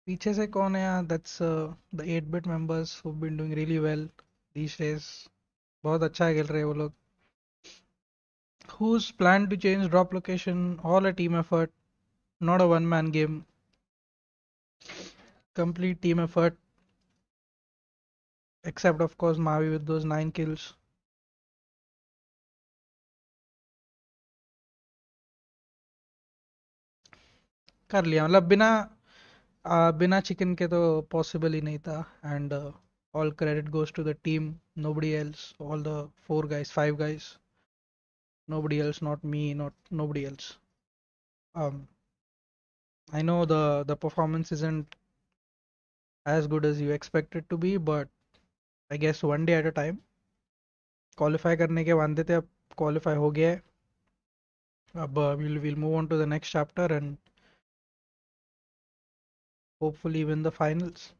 पीछे से कौन है यार? That's the 8-bit members who've been doing really well these days. बहुत अच्छा खेल रहे हैं वो लोग. Who's planned to change drop location? All a team effort, not a one-man game. Complete team effort, except of course Mavi with those 9 kills. कर लिया मतलब बिना चिकन के तो पॉसिबल ही नहीं था. And all credit goes to the team, nobody else, all the 4 guys, 5 guys, nobody else, not me, not nobody else. um I know the performance isn't as good as you expect it to be, but I guess one day at a time. Qualify करने के वादे थे, अब qualify हो गया है. अब we'll move on to the next chapter and hopefully win the finals.